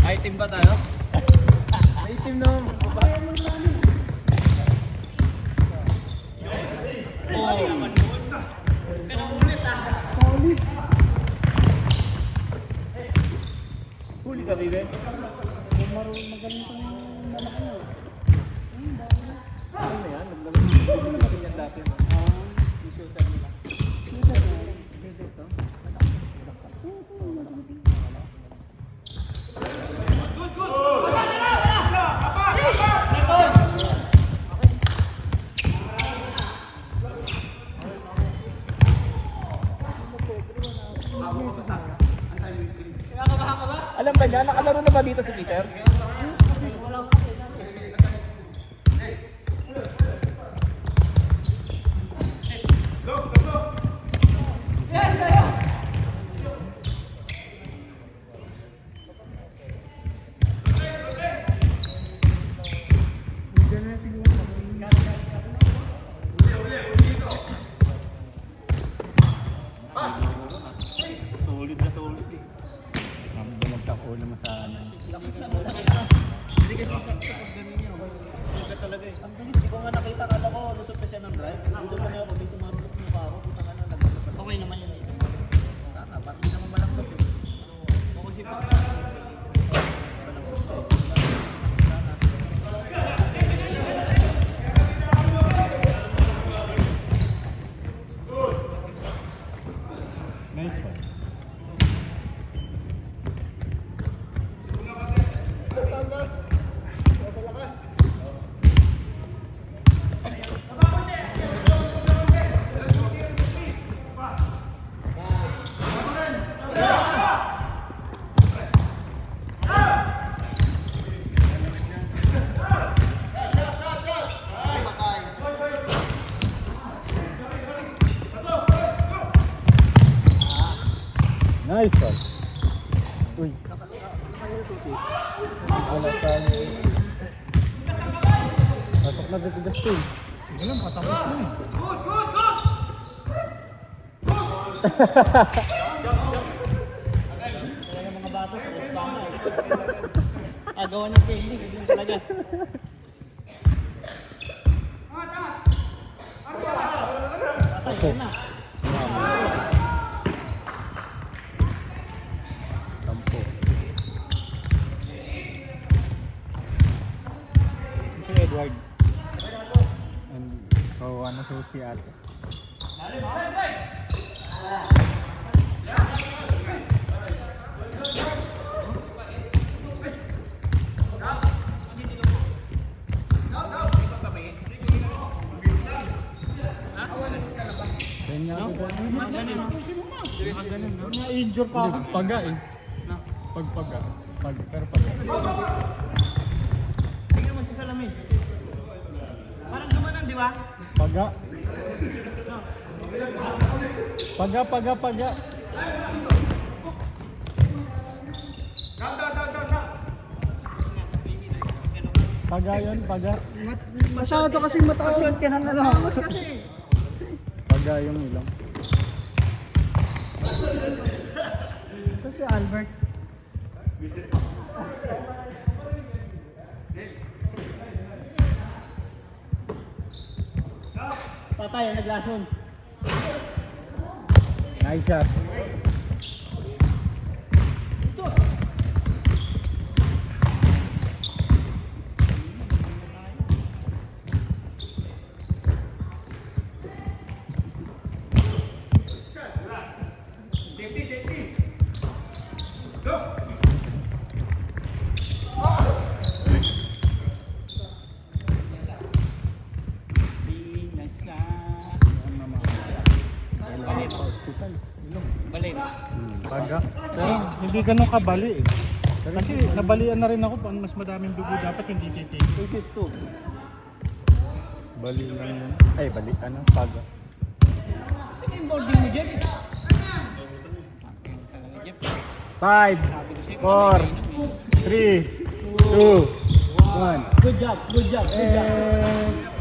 Ay, team ba tayo? May team no. Solid. Huli ka, baby. Magaling tong lalaki mo. Ano na yan? Naglalagay yan dati. I-shooter nila. Alam ba niya? Nakalaro na ba dito si Peter? Solid na solid eh. Bumagtak ulo mo sa ano. Hindi kasi sa paggaling niya. Sugat talaga eh. Ang bilis, di ko nga nakita. Kala ko lusot na siya ng drive. Dito pa na ako. May sumarulot na pa ako. Punta ka na naglusot. Okay naman yun eh. Sana, parang hindi naman malakot eh. Okay siya pa. Nice one. Nice one. Uy. Wala tayo. Pasok na dito Dustin. Walang patapos na eh. Talaga mga bato. Agawan ng candy. Hindi talaga. Patay na. Tampo. Si Edward. And ano susi ate. Na-injure pa ako. Paga eh. Pagpaga. Pero paga. Tingnan mo sa salamin. Parang gumanan, di ba? Paga. Paga. Paga yun, paga. Masyado kasing mataas. Masyado ka ng ano. Mas kasi. Paga yung ilang. So si Albert. Patay, naglason. Nice shot. Safety. Balin. Pagka. Pero hindi ganun kabali eh. Kasi nabalian na rin ako, pang mas madaming dugo dapat hindi titig. Bali lang yan. Ay, bali, ano? Pagka. Sige yung boarding mo, Jeff. 5, 4, 3, 2, 1. Good job, good job, good job. And